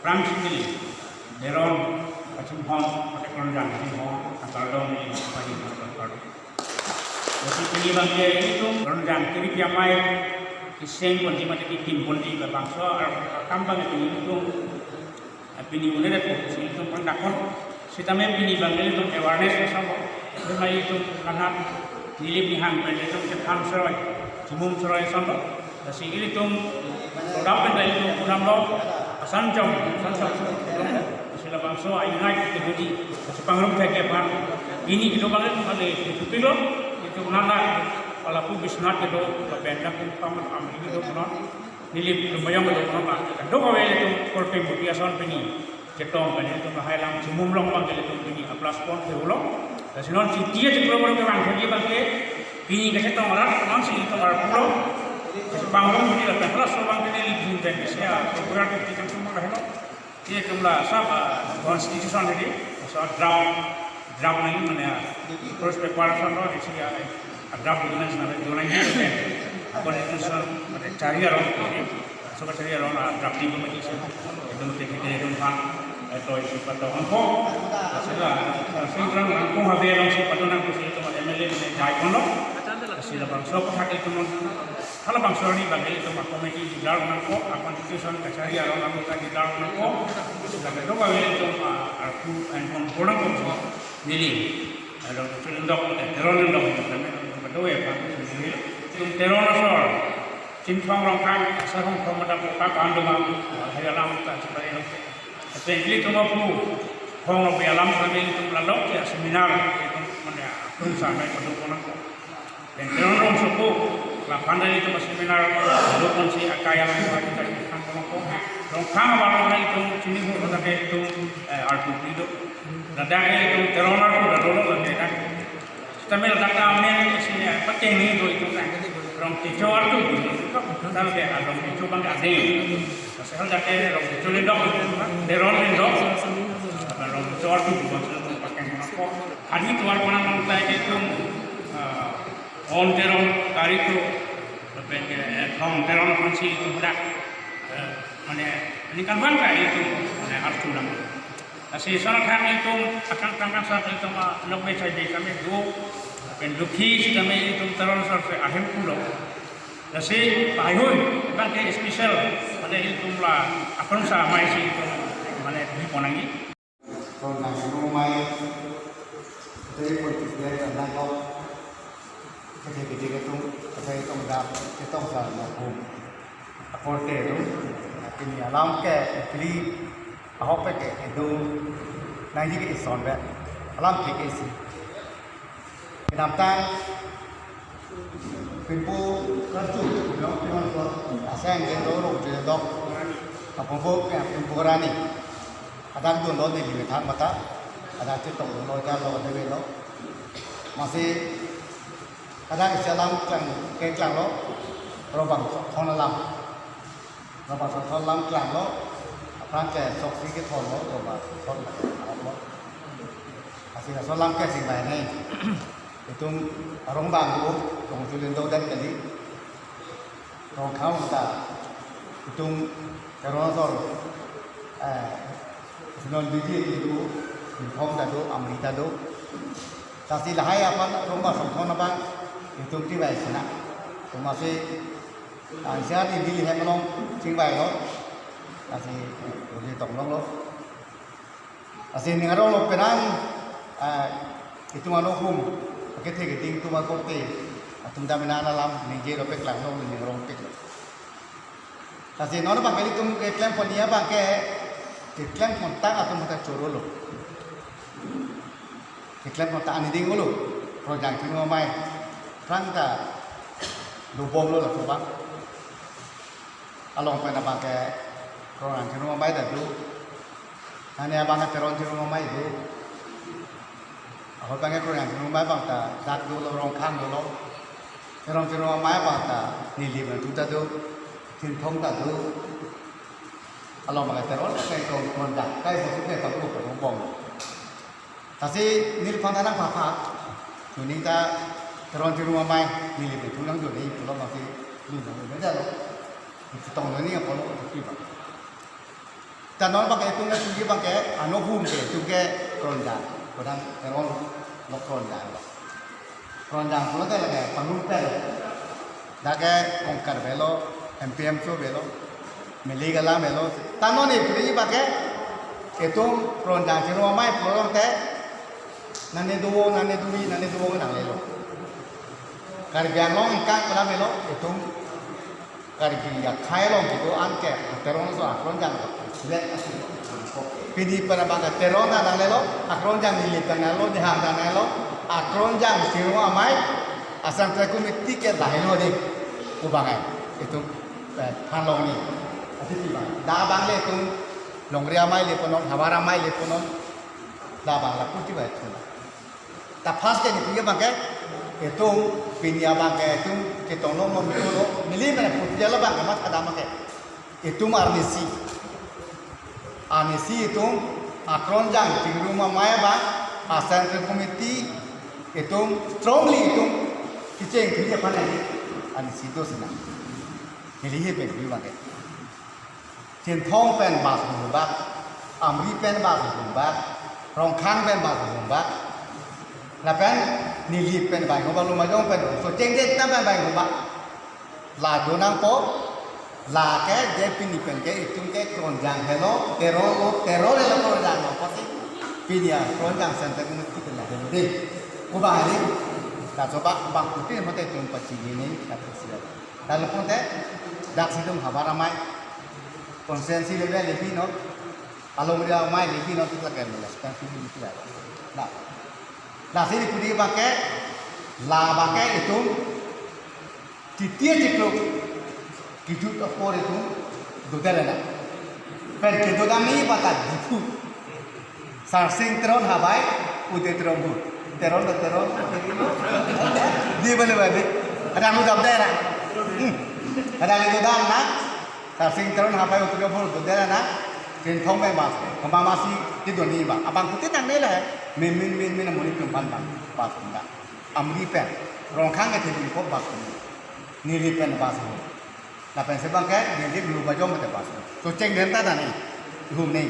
perang sendiri deron macam hon pakai keranjang di hon atau dong ini bagi masyarakat. Jadi penyebabnya itu keranjang kiri kiamai kiseng pun di mata tim pun di bangsa kampang itu penyebabnya itu pendakon. Kita penyebabnya itu awareness sama. Cuma itu karena nilai pihak itu kita serai, cumum serai sama. Jadi itu produk itu kurang loh. Sancong, sila bangsa United jadi sepangrum kekepan ini itu banget itu pilo itu nana walaupun bisnat itu kependak itu paman amri itu pun nilip lumayan itu pun apa do kawel itu korte mutiasan peni cetong kan itu bahayang cumum long bang itu peni plus pon ke ulo dan sinon citia ceklo baru ke bangsa dia bangke pini ke cetong orang masih itu orang pulau sepangrum ini lah plus orang kene libin dan saya program kita semua dah ये कमला सब कॉन्स्टिट्यूशन है सब ड्राफ्ट नहीं मैंने first preparation रो इसी draft difference ना जो नहीं है कॉन्स्टिट्यूशन मतलब चारिया रो सब चारिया रो ना ड्राफ्टिंग में किसी एकदम टेक्निकल एकदम फान तो इसी पर तो हमको ऐसा सिंक्रन हमको हवे रो से पता ना कुछ तो एमएलए ने जाय कोन लो sila bangsa ko hakil tumon hala bangsa ni bagai itu komiti di dalam nako constitution kacari aron anggota di dalam nako sila do bagai itu aku and kurang ko nili ado tulundok teron ndok kami do ya pak tum teron asor cinthong rong kang sarong komada ko ka kandu ma hayalam ta sebagai no tapi itu mo pu hong ro alam kami itu lalok ya seminar itu mana pun sampai pada ko dan terong suku lapangan itu seminar bukan si akaya kita kan ko rong kang baru itu sini ko ada itu artu itu ada itu terong aku ada dulu ada kan tamil kata amen sini pakai ni itu kan rong tico artu kalau ke ada tico bang ada asal dake rong tico lendok terong lendok rong tico artu pakai ko hari itu orang orang itu on terong kari tu, on terong masih itu berak, mana ini kan bangga itu, mana harus tulang. Tapi soal kami itu akan tangkap saat itu mah lebih saja kami dua, pendukis kami itu terong sampai akhir pulau. Tapi payun bangga spesial, mana itu lah akan sama isi itu, mana di ponangi. Ponangi rumai, dari politik dari nangkau. Ketika itu mendapat kita usah lakukan akorte itu ini alam ke beli apa ke itu nanti ke ison be alam ke isi kenapa pimpu kerja no pimpu asal yang dulu jadi dok apa pun pimpu rani ada tu dulu di bidang mata ada tu dulu jalan dulu lo masih kadang jalan ke jalan lo, robang thon lam jalan lo, apa ke soksi ke thon lo, robang thon lo, asyik jalan ke sini ni, itu orang bangku, orang tulen do dan jadi, orang kau kita, itu orang sol, non biji itu, hong tado, amrita do, tapi lahai apa, orang thon apa itu di bayi sana, tu masih saya di dili hemlong sing bayi lo, masih di tonglong lo, masih ni ngarong lo perang itu mana hum, kita keting tu mana korte, tu dah mana alam ni je lo peklang lo ni ngarong pek, masih nona pakai itu keklang pun dia pakai keklang kontak atau mata coro lo, keklang kontak ani ding lo, projang tu mai. Rangka lubang lo lah coba, along pada pakai orang di rumah bayi dah tu, hanya abang terong di rumah bayi tu, aku pakai orang di rumah bayi bang ta, dak dulu orang kang dulu, terong di rumah bayi bang ta, nili bantu ta tu, tinthong ta tu, along pakai terong, pakai kau kondak, kai bos itu tak lupa lubang, tapi nil pantanang apa, ini ta terong di rumah mai nili betul nang dulu ni pulau masih belum ada lo itu tahun ini apa lo itu tiba แต่นอนบางแกตุ้งแกตุ้งบางแกอนุภูมิแกตุ้งแกกรอนจังเพราะนั้นแต่นอนลกกรอนจังกรอนจังเพราะแต่ละแกปังรุ่งแต่ละได้แกคงกัดเวลา MPM ช่วยเวลาไม่ลีกันละเวลาแต่นอนนี่ตุ้งบางแกตุ้งกรอนจังที่เราไม่พอร้องแต่นั่นนี่ดูนั่นนี่ดูนี่นั่นนี่ดูกันหนังเลยลูกการเปลี่ยนร้องอีกการก็ละเวลาตุ้งการเปลี่ยนอยากใช้ร้องที่ตัวอันแก่แต่ร้องส่วนกรอนจังPidi pada bangga terona dan lelo, akronjang militan lelo, diham dan lelo, akronjang siru amai, asam terkum tiket lah lelo di, ubangai itu panlong ni, ada tiba, dah bang le tu, longri amai le ponon, hawar amai le ponon, dah bang lah pun tiba itu, tapi pas je ni punya bangga, itu pini bangga itu kita nolong membantu, milih mana pun dia lah bangga mat ada bangga, itu marnisi. Anisi itu akronjang di rumah maya bang, asal komiti itu strongly itu kiceng kerja pada ini, anisi itu senang, pilih pilih bang. Centong pen bahasa Humbat, Amri pen bahasa Humbat, Rongkang pen bahasa Humbat, lapan nili pen bahasa Humbat, lumajong pen, so ceng deh kita pen bahasa Humbat, lah donang po. Lah ke dia pilih pen ke itu ke keronjang hello teror le keronjang apa sih pilih keronjang center komiti kelah deh ubah hari tak coba bang putih mata itu pasti ini kata siapa lalu pun teh dak sidum habar ramai konsensi lebih no kalau dia ramai lebih no itu kan lah sekarang itu lah nah sini putih pakai lah pakai itu titik Kidut apa itu dudar ada. Per kidut kami pakai itu. Sarsing teron habai, udah teron bu. Teron. Dia boleh balik. Ada yang udah ada. Ada yang udah ada. Sarsing teron habai udah bu dudar ada. Kentong memang. Kembang masih di dunia bang. Abang putih nang ni lah. Min muni kembang bang. Pas bang. Amri pen. Rongkang itu di kop bang. Nili pen pas. Nah, pensei bangkai, dia belum baca macam apa. So ceng denta dah ni, hum ni.